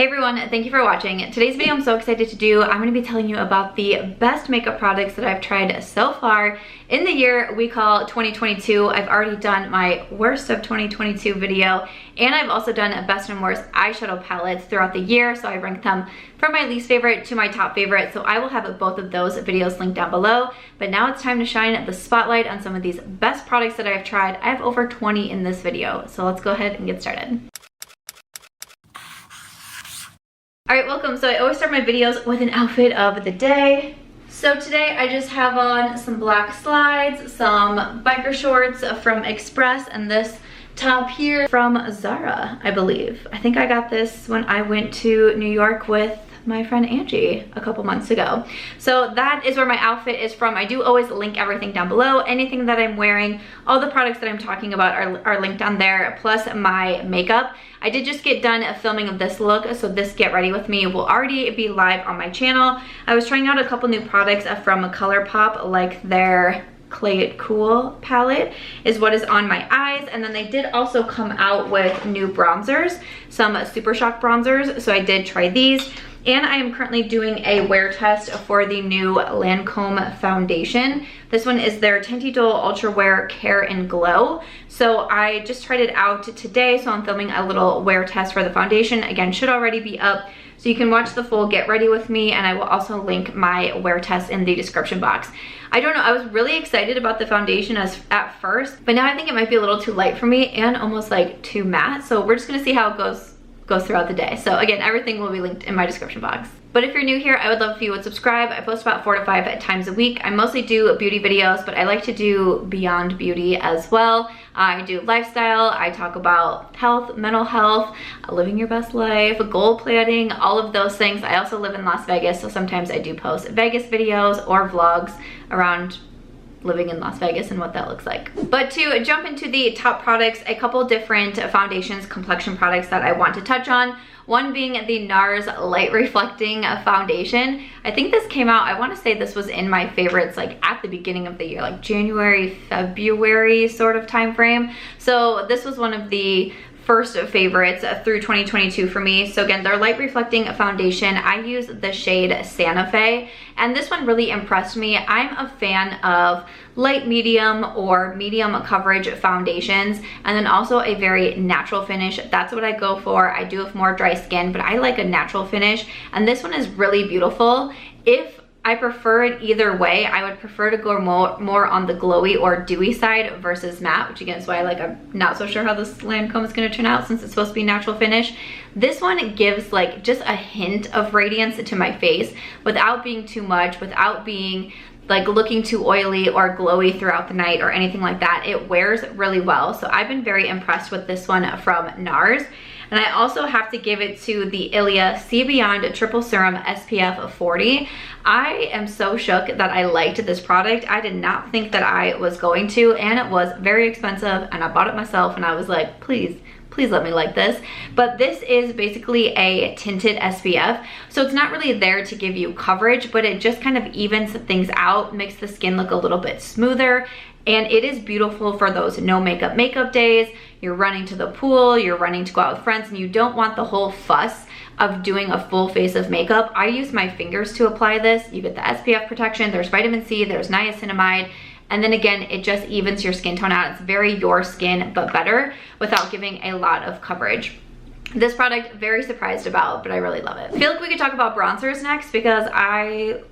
Hey everyone, thank you for watching. Today's video I'm so excited to do. I'm going to be telling you about the best makeup products that I've tried so far in the year we call 2022. I've already done my worst of 2022 video, and I've also done a best and worst eyeshadow palettes throughout the year, so I ranked them from my least favorite to my top favorite, so I will have both of those videos linked down below. But now it's time to shine the spotlight on some of these best products that I've tried. I have over 20 in this video, so let's go ahead and get started. Alright, welcome. So I always start my videos with an outfit of the day. So today I just have on some black slides, some biker shorts from Express, and this top here from Zara, I believe. I think I got this when I went to New York with my friend Angie a couple months ago. So that is where my outfit is from. I do always link everything down below. Anything that I'm wearing, all the products that I'm talking about are linked down there, plus my makeup. I did just get done filming of this look, so this Get Ready With Me will already be live on my channel. I was trying out a couple new products from ColourPop, like their Play It Cool palette is what is on my eyes, and then they did also come out with new bronzers, some Super Shock bronzers, so I did try these. And I am currently doing a wear test for the new Lancome foundation. This one is their Tinty Dull Ultra Wear Care and Glow. So I just tried it out today, so I'm filming a little wear test for the foundation. Again, should already be up, so you can watch the full Get Ready With Me, and I will also link my wear test in the description box. I don't know, I was really excited about the foundation at first, but now I think it might be a little too light for me and almost like too matte. So we're just gonna see how it goes throughout the day. So again, everything will be linked in my description box. But if you're new here, I would love if you would subscribe. I post about 4 to 5 times a week. I mostly do beauty videos, but I like to do beyond beauty as well. I do lifestyle, I talk about health, mental health, living your best life, goal planning, all of those things. I also live in Las Vegas, so sometimes I do post Vegas videos or vlogs around living in Las Vegas and what that looks like. But to jump into the top products, a couple different foundations, complexion products that I want to touch on. One being the Nars Light Reflecting Foundation. I think this came out, I want to say this was in my favorites like at the beginning of the year, like January, February sort of time frame. So this was one of the first favorites through 2022 for me. So again, their light reflecting foundation, I use the shade Santa Fe, and this one really impressed me. I'm a fan of light medium or medium coverage foundations, and then also a very natural finish. That's what I go for. I do have more dry skin, but I like a natural finish, and this one is really beautiful. If I prefer it either way, I would prefer to go more on the glowy or dewy side versus matte, which again is why I'm not so sure how this Lancome is going to turn out since it's supposed to be natural finish. This one gives like just a hint of radiance to my face without being too much, without being like looking too oily or glowy throughout the night or anything like that. It wears really well, so I've been very impressed with this one from Nars. And I also have to give it to the Ilia See Beyond Triple Serum SPF 40. I am so shook that I liked this product. I did not think that I was going to, and it was very expensive, and I bought it myself, and I was like, please let me like this. But this is basically a tinted SPF, so it's not really there to give you coverage, but it just kind of evens things out, makes the skin look a little bit smoother. And it is beautiful for those no makeup days. You're running to the pool, you're running to go out with friends, and you don't want the whole fuss of doing a full face of makeup. I use my fingers to apply this. You get the SPF protection, there's vitamin C, there's niacinamide, and then again, it just evens your skin tone out. It's very your skin, but better without giving a lot of coverage. This product, very surprised about, but I really love it. I feel like we could talk about bronzers next because I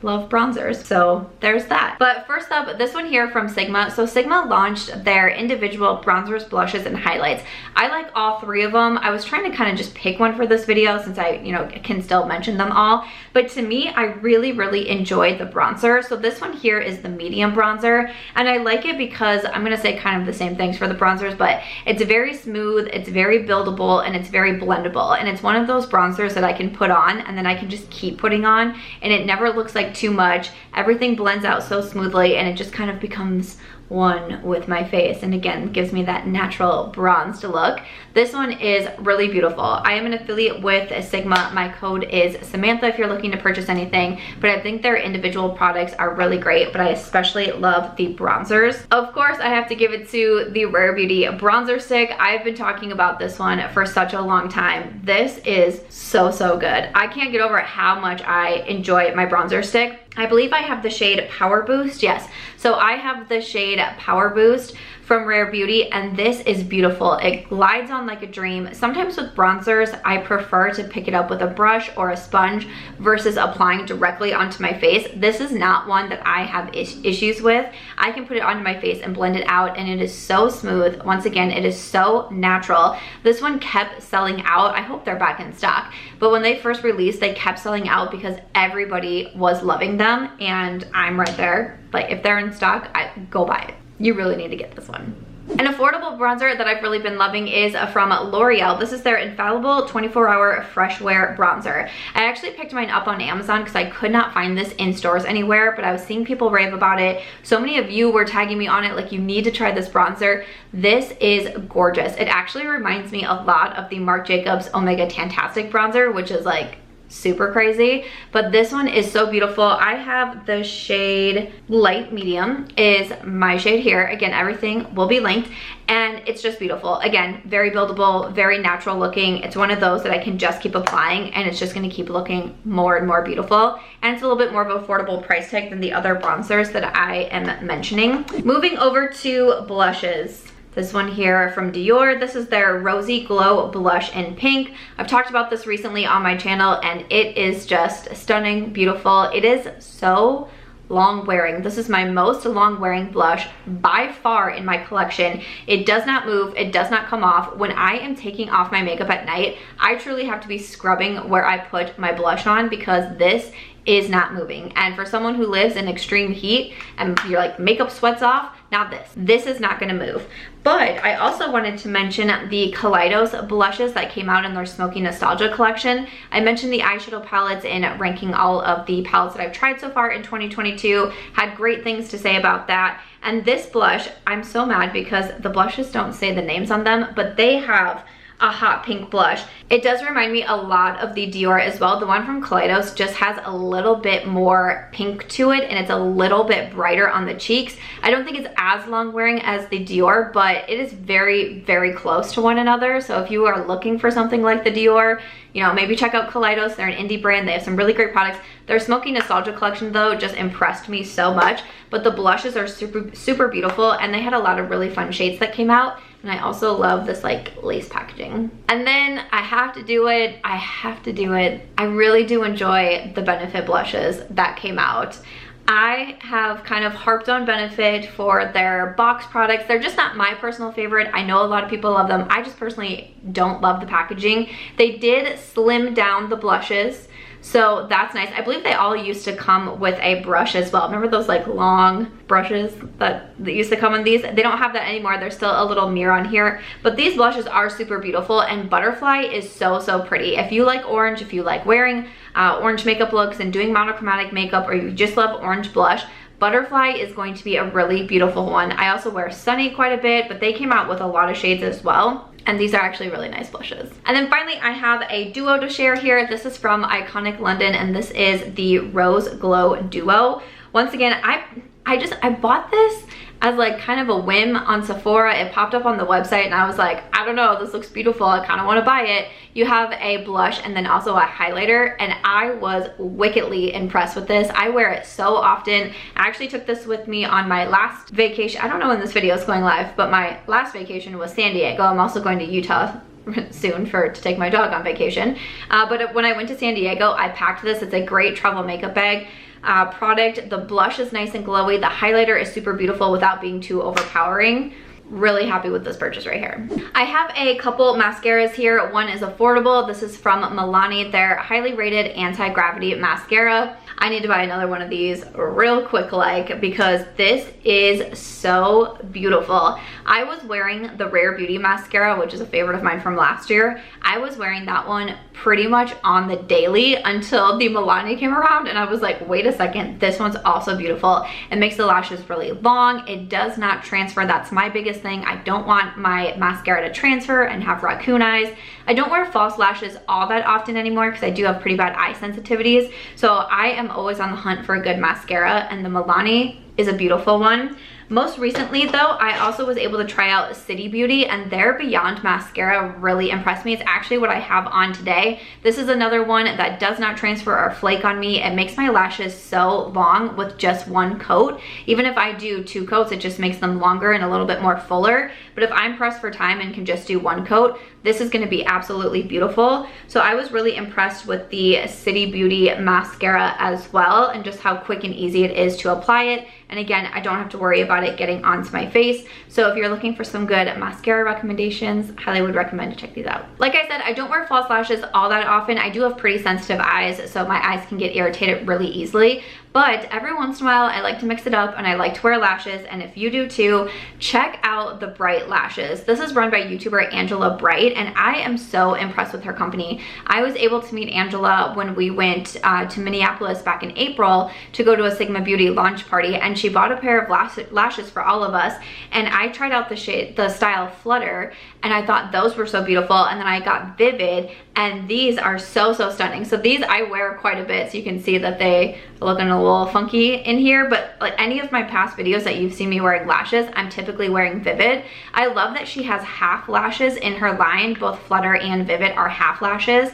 love bronzers, so there's that. But first up, this one here from Sigma. So Sigma launched their individual bronzers, blushes, and highlights. I like all 3 of them. I was trying to kind of just pick one for this video since I, can still mention them all. But to me, I really enjoyed the bronzer. So this one here is the medium bronzer, and I like it because I'm gonna say kind of the same things for the bronzers, but it's very smooth, it's very buildable, and it's very blendable. And it's one of those bronzers that I can put on and then I can just keep putting on, and it never looks like too much. Everything blends out so smoothly, and it just kind of becomes one with my face, and again gives me that natural bronzed look. This one is really beautiful. I am an affiliate with Sigma. My code is Samantha if you're looking to purchase anything, but I think their individual products are really great, but I especially love the bronzers. Of course, I have to give it to the Rare Beauty bronzer stick. I've been talking about this one for such a long time. This is so good. I can't get over how much I enjoy my bronzer stick. I believe I have the shade Power Boost. Yes, so I have the shade Power Boost from Rare Beauty, and this is beautiful. It glides on like a dream. Sometimes with bronzers, I prefer to pick it up with a brush or a sponge versus applying directly onto my face. This is not one that I have issues with. I can put it onto my face and blend it out, and it is so smooth. Once again, it is so natural. This one kept selling out. I hope they're back in stock, but when they first released, they kept selling out because everybody was loving them, and I'm right there. Like, if they're in stock, go buy it. You really need to get this one. An affordable bronzer that I've really been loving is from L'Oreal. This is their Infallible 24-Hour Fresh Wear Bronzer. I actually picked mine up on Amazon because I could not find this in stores anywhere, but I was seeing people rave about it. So many of you were tagging me on it, like, you need to try this bronzer. This is gorgeous. It actually reminds me a lot of the Marc Jacobs Omega Tantastic bronzer, which is like super crazy, but this one is so beautiful. I have the shade Light Medium is my shade here. Again, everything will be linked, and it's just beautiful. Again, very buildable, very natural looking. It's one of those that I can just keep applying, and it's just going to keep looking more and more beautiful, and it's a little bit more of an affordable price tag than the other bronzers that I am mentioning. Moving over to blushes. This one here from Dior, this is their Rosy Glow Blush in Pink. I've talked about this recently on my channel, and it is just stunning, beautiful. It is so long wearing. This is my most long wearing blush by far in my collection. It does not move, it does not come off. When I am taking off my makeup at night, I truly have to be scrubbing where I put my blush on because this is not moving. And for someone who lives in extreme heat and your like makeup sweats off, not this. This is not gonna move. But I also wanted to mention the Kaleidos blushes that came out in their Smokey Nostalgia collection. I mentioned the eyeshadow palettes in ranking all of the palettes that I've tried so far in 2022. Had great things to say about that. And this blush, I'm so mad because the blushes don't say the names on them, but they have a hot pink blush. It does remind me a lot of the Dior as well. The one from Kaleidos just has a little bit more pink to it, and it's a little bit brighter on the cheeks. I don't think it's as long wearing as the Dior, but it is very close to one another. So if you are looking for something like the Dior, you know, maybe check out Kaleidos. They're an indie brand. They have some really great products. Their Smokey Nostalgia collection though just impressed me so much, but the blushes are super beautiful, and they had a lot of really fun shades that came out. And I also love this like lace packaging. And then I have to do it. I really do enjoy the Benefit blushes that came out. I have kind of harped on Benefit for their box products. They're just not my personal favorite. I know a lot of people love them. I just personally don't love the packaging. They did slim down the blushes, so that's nice. I believe they all used to come with a brush as well. Remember those like long brushes that used to come in these? They don't have that anymore. There's still a little mirror on here, but these blushes are super beautiful, and Butterfly is so pretty. If you like orange, if you like wearing orange makeup looks and doing monochromatic makeup, or you just love orange blush, Butterfly is going to be a really beautiful one. I also wear Sunny quite a bit, but they came out with a lot of shades as well. And these are actually really nice blushes. And then finally, I have a duo to share here. This is from Iconic London, and this is the Rose Glow Duo. Once again, I bought this as like kind of a whim on Sephora. It popped up on the website, and I was like, I don't know, this looks beautiful. I kind of want to buy it. You have a blush and then also a highlighter, and I was wickedly impressed with this. I wear it so often. I actually took this with me on my last vacation. I don't know when this video is going live, but my last vacation was San Diego. I'm also going to Utah soon to take my dog on vacation. But when I went to San Diego, I packed this. It's a great travel makeup bag product. The blush is nice and glowy. The highlighter is super beautiful without being too overpowering. really happy with this purchase right here. I have a couple mascaras here. One is affordable. This is from Milani, their highly rated anti-gravity mascara. I need to buy another one of these real quick because this is so beautiful. I was wearing the Rare Beauty mascara, which is a favorite of mine from last year. I was wearing that one pretty much on the daily until the Milani came around, and I was like, wait a second, this one's also beautiful. It makes the lashes really long. It does not transfer. That's my biggest thing. I don't want my mascara to transfer and have raccoon eyes. I don't wear false lashes all that often anymore because I do have pretty bad eye sensitivities. So I am always on the hunt for a good mascara, and the Milani is a beautiful one. Most recently though, I also was able to try out City Beauty, and their Beyond mascara really impressed me. It's actually what I have on today. This is another one that does not transfer or flake on me. It makes my lashes so long with just one coat. Even if I do 2 coats, it just makes them longer and a little bit more fuller. But if I'm pressed for time and can just do 1 coat, this is going to be absolutely beautiful. So I was really impressed with the City Beauty mascara as well, and just how quick and easy it is to apply it. And again, I don't have to worry about it getting onto my face. So if you're looking for some good mascara recommendations, highly would recommend to check these out. Like I said, I don't wear false lashes all that often. I do have pretty sensitive eyes, so my eyes can get irritated really easily. But every once in a while, I like to mix it up and I like to wear lashes. And if you do too, check out the Bright lashes. This is run by YouTuber Angela Bright, and I am so impressed with her company. I was able to meet Angela when we went to Minneapolis back in April to go to a Sigma Beauty launch party, and she bought a pair of lashes for all of us. And I tried out the style Flutter, and I thought those were so beautiful. And then I got Vivid, and these are so stunning. So these I wear quite a bit, so you can see that they are looking a little funky in here. But like any of my past videos that you've seen me wearing lashes, I'm typically wearing Vivid. I love that she has half lashes in her line. Both Flutter and Vivid are half lashes.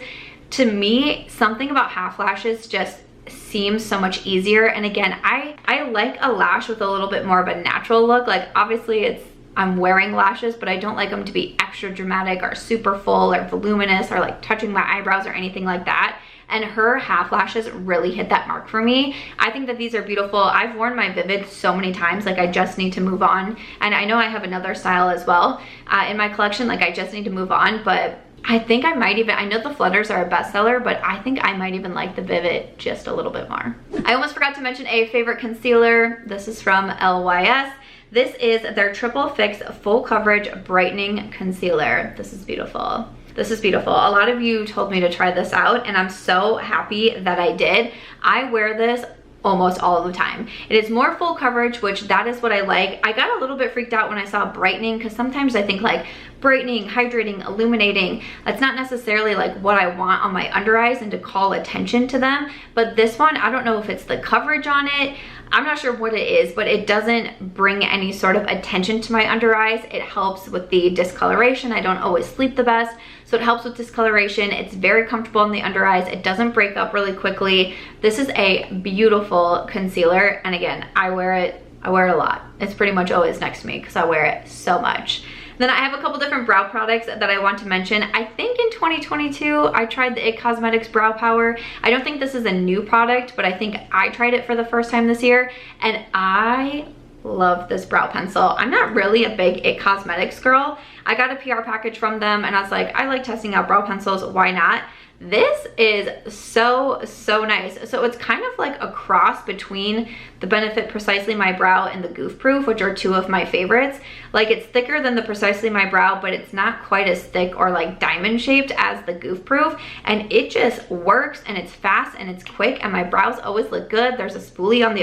To me, something about half lashes just seems so much easier. And again, I like a lash with a little bit more of a natural look. Like obviously I'm wearing lashes, but I don't like them to be extra dramatic or super full or voluminous or like touching my eyebrows or anything like that. And her half lashes really hit that mark for me. I think that these are beautiful. I've worn my Vivid so many times, like I just need to move on. And I know I have another style as well in my collection, like I just need to move on. But I think I might even, I know the Flutters are a bestseller, but I think I might even like the Vivid just a little bit more. I almost forgot to mention a favorite concealer. This is from LYS. This is their Triple Fix Full Coverage Brightening Concealer. This is beautiful. This is beautiful. A lot of you told me to try this out, and I'm so happy that I did. I wear this almost all of the time. It is more full coverage, which that is what I like. I got a little bit freaked out when I saw brightening, because sometimes I think like brightening, hydrating, illuminating, that's not necessarily like what I want on my under eyes and to call attention to them. But this one, I don't know if it's the coverage on it. I'm not sure what it is, but it doesn't bring any sort of attention to my under eyes. It helps with the discoloration. I don't always sleep the best, so it helps with discoloration. It's very comfortable on the under eyes. It doesn't break up really quickly. This is a beautiful concealer, and again, I wear it a lot. It's pretty much always next to me because I wear it so much. Then I have a couple different brow products that I want to mention. I think in 2022, I tried the IT Cosmetics Brow Power. I don't think this is a new product, but I think I tried it for the first time this year, and I love this brow pencil. I'm not really a big IT Cosmetics girl. I got a PR package from them, and I was like, I like testing out brow pencils, why not? This is so nice. So it's kind of like a cross between the Benefit Precisely My Brow and the Goof Proof, which are two of my favorites. Like it's thicker than the Precisely My Brow, but it's not quite as thick or like diamond shaped as the Goof Proof. And it just works, and it's fast and it's quick, and my brows always look good. There's a spoolie on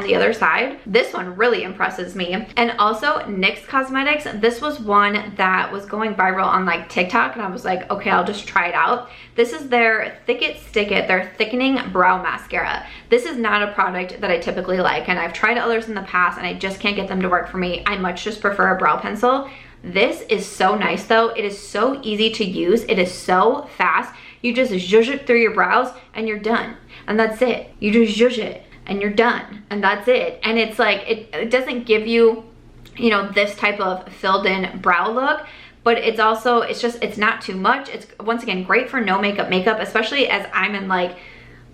the other side. This one really impresses me. And also NYX Cosmetics. This was one that was going viral on like TikTok, and I was like, okay, I'll just try it out. This is their Thick It Stick It, their thickening brow mascara. This is not a product that I typically like, and I've tried others in the past and I just can't get them to work for me. I much just prefer a brow pencil. This is so nice though. It is so easy to use. It is so fast. You just zhuzh it through your brows and you're done. And that's it. You just zhuzh it and you're done. And that's it. And it's like, it doesn't give you, you know, this type of filled in brow look, but it's also, it's not too much. It's once again great for no makeup, especially as I'm in like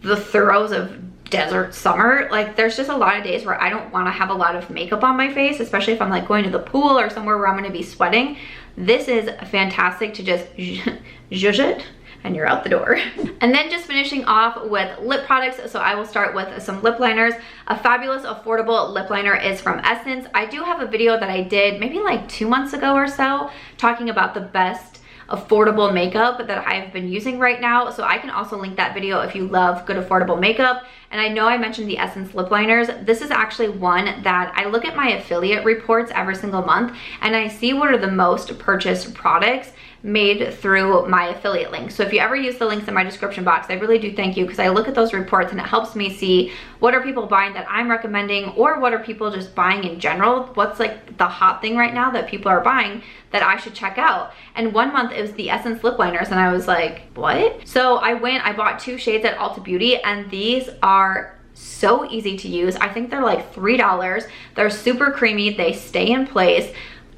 the throes of desert summer. Like there's just a lot of days where I don't want to have a lot of makeup on my face, especially if I'm like going to the pool or somewhere where I'm going to be sweating. This is fantastic to just zhuzh it and you're out the door. And then just finishing off with lip products. So I will start with some lip liners. A fabulous affordable lip liner is from Essence. I do have a video that I did maybe like 2 months ago or so talking about the best affordable makeup that I've been using right now. So I can also link that video if you love good affordable makeup. And I know I mentioned the Essence lip liners. This is actually one that I look at my affiliate reports every single month and I see what are the most purchased products made through my affiliate link. So if you ever use the links in my description box, I really do thank you, because I look at those reports and it helps me see what are people buying that I'm recommending, or what are people just buying in general. What's like the hot thing right now that people are buying that I should check out. And 1 month it was the Essence lip liners and I was like, what? So I bought 2 shades at Ulta Beauty, and these are so easy to use. I think they're like $3. They're super creamy, they stay in place.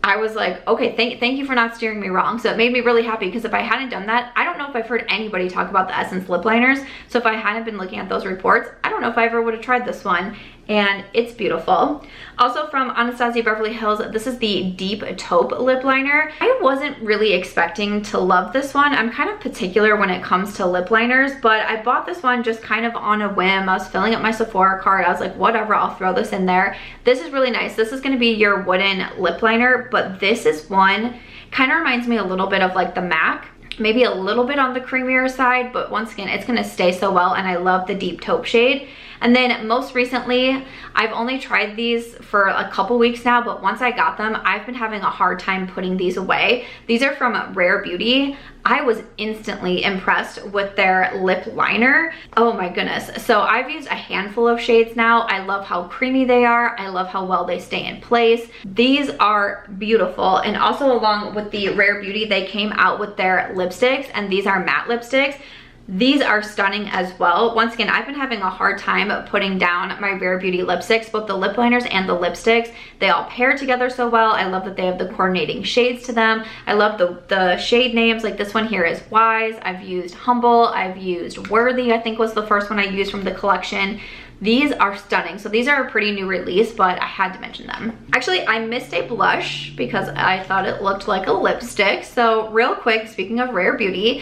I was like, okay, thank you for not steering me wrong. So it made me really happy, because if I hadn't done that, I don't know if I've heard anybody talk about the Essence lip liners. So if I hadn't been looking at those reports, I don't know if I ever would have tried this one. And it's beautiful. Also from Anastasia Beverly Hills, this is the Deep Taupe lip liner. I wasn't really expecting to love this one. I'm kind of particular when it comes to lip liners, but I bought this one just kind of on a whim. I was filling up my Sephora cart. I was like, whatever, I'll throw this in there. This is really nice. This is gonna be your wooden lip liner, but this is one, kind of reminds me a little bit of like the MAC. Maybe a little bit on the creamier side, but once again, it's gonna stay so well, and I love the Deep Taupe shade. And then most recently, I've only tried these for a couple weeks now, but once I got them, I've been having a hard time putting these away. These are from Rare Beauty. I was instantly impressed with their lip liner. Oh my goodness. So I've used a handful of shades now. I love how creamy they are. I love how well they stay in place. These are beautiful. And also along with the Rare Beauty, they came out with their lipsticks, and these are matte lipsticks. These are stunning as well. Once again, I've been having a hard time putting down my Rare Beauty lipsticks, both the lip liners and the lipsticks. They all pair together so well. I love that they have the coordinating shades to them. I love the shade names. Like this one here is Wise. I've used Humble. I've used Worthy, I think was the first one I used from the collection. These are stunning. So these are a pretty new release, but I had to mention them. Actually, I missed a blush because I thought it looked like a lipstick. So real quick, speaking of Rare Beauty,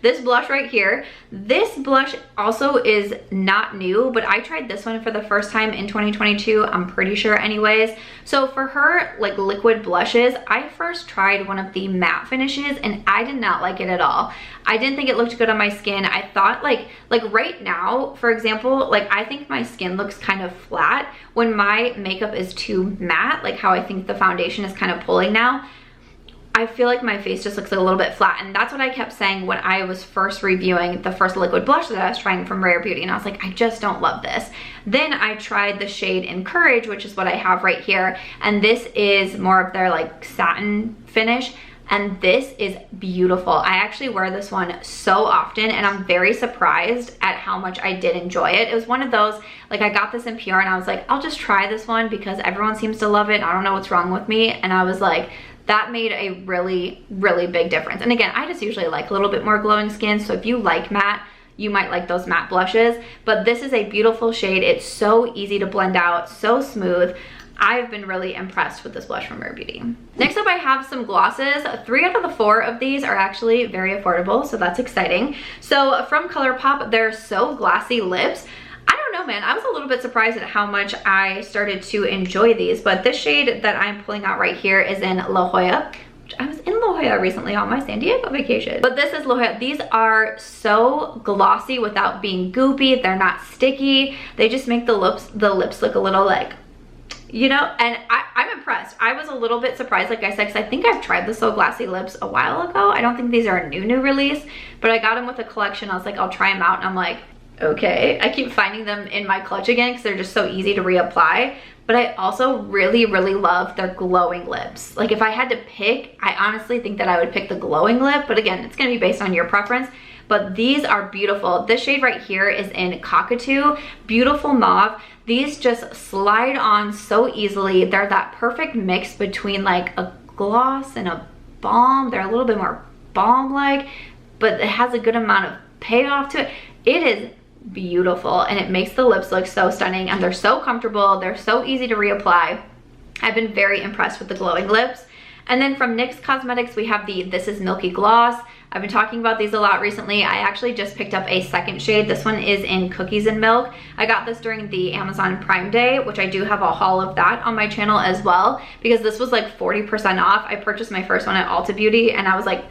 this blush right here, this blush also is not new, but I tried this one for the first time in 2022, I'm pretty sure anyways. So for her like liquid blushes, I first tried one of the matte finishes and I did not like it at all. I didn't think it looked good on my skin. I thought like right now, for example, like I think my skin looks kind of flat when my makeup is too matte, like how I think the foundation is kind of pulling now. I feel like my face just looks like a little bit flat, and that's what I kept saying when I was first reviewing the first liquid blush that I was trying from Rare Beauty, and I was like, I just don't love this. Then I tried the shade Encourage, which is what I have right here, and this is more of their like satin finish, and this is beautiful. I actually wear this one so often, and I'm very surprised at how much I did enjoy it. It was one of those, like I got this in PR and I was like, I'll just try this one because everyone seems to love it. I don't know what's wrong with me, and I was like, that made a really, really big difference. And again, I just usually like a little bit more glowing skin, so if you like matte, you might like those matte blushes. But this is a beautiful shade. It's so easy to blend out, so smooth. I've been really impressed with this blush from Rare Beauty. Next up, I have some glosses. 3 out of the 4 of these are actually very affordable, so that's exciting. So from ColourPop, they're So Glassy Lips. I don't know, man, I was a little bit surprised at how much I started to enjoy these, but this shade that I'm pulling out right here is in La Jolla. I was in La Jolla recently on my San Diego vacation. But this is La Jolla. These are so glossy without being goopy. They're not sticky. They just make the lips look a little like, you know, and I'm impressed. I was a little bit surprised, like I said, because I think I've tried the So Glassy Lips a while ago. I don't think these are a new release, but I got them with a collection. I was like, I'll try them out, and I'm like, okay. I keep finding them in my clutch again because they're just so easy to reapply. But I also really, really love their glowing lips. Like if I had to pick, I honestly think that I would pick the glowing lip, but again, it's gonna be based on your preference. But these are beautiful. This shade right here is in Cockatoo, beautiful mauve. These just slide on so easily. They're that perfect mix between like a gloss and a balm. They're a little bit more balm-like, but it has a good amount of payoff to it. It is beautiful, and it makes the lips look so stunning, and they're so comfortable. They're so easy to reapply. I've been very impressed with the glowing lips. And then from NYX Cosmetics, we have the This Is Milky Gloss. I've been talking about these a lot recently. I actually just picked up a second shade. This one is in Cookies and Milk. I got this during the Amazon Prime Day, which I do have a haul of that on my channel as well, because this was like 40% off. I purchased my first one at Ulta Beauty, and I was like,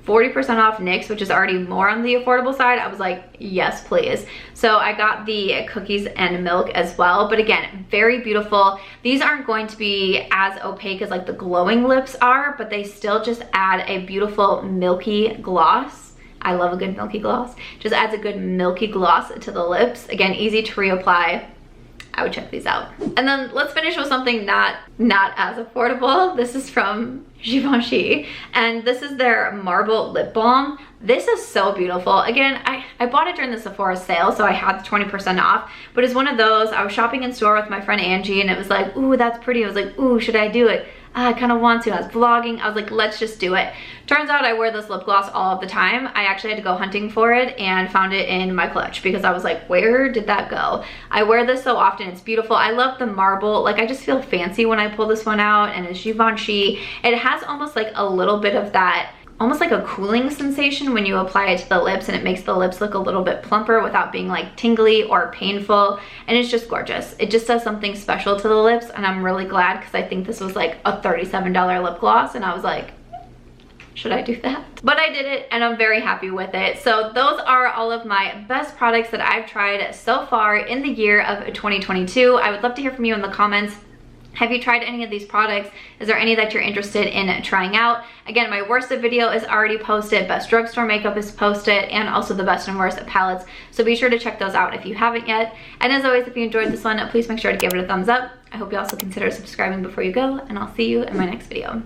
40% off NYX, which is already more on the affordable side. I was like, yes, please. So I got the Cookies and Milk as well. But again, very beautiful. These aren't going to be as opaque as like the glowing lips are, but they still just add a beautiful milky gloss. I love a good milky gloss. Just adds a good milky gloss to the lips. Again, easy to reapply. I would check these out. And then let's finish with something not as affordable. This is from Givenchy, and this is their Marble Lip Balm. This is so beautiful. Again, I bought it during the Sephora sale, so I had the 20% off, but it's one of those, I was shopping in store with my friend Angie, and it was like, ooh, that's pretty. I was like, ooh, should I do it? I kind of want to. I was vlogging. I was like, let's just do it. Turns out I wear this lip gloss all of the time. I actually had to go hunting for it and found it in my clutch because I was like, where did that go? I wear this so often. It's beautiful. I love the marble. Like, I just feel fancy when I pull this one out, and it's Givenchy. It has almost like a little bit of that, almost like a cooling sensation when you apply it to the lips, and it makes the lips look a little bit plumper without being like tingly or painful, and it's just gorgeous. It just does something special to the lips, and I'm really glad because I think this was like a $37 lip gloss, and I was like, should I do that? But I did it, and I'm very happy with it. So those are all of my best products that I've tried so far in the year of 2022. I would love to hear from you in the comments. Have you tried any of these products? Is there any that you're interested in trying out? Again, my worsted video is already posted, best drugstore makeup is posted, and also the best and worst palettes. So be sure to check those out if you haven't yet. And as always, if you enjoyed this one, please make sure to give it a thumbs up. I hope you also consider subscribing before you go, and I'll see you in my next video.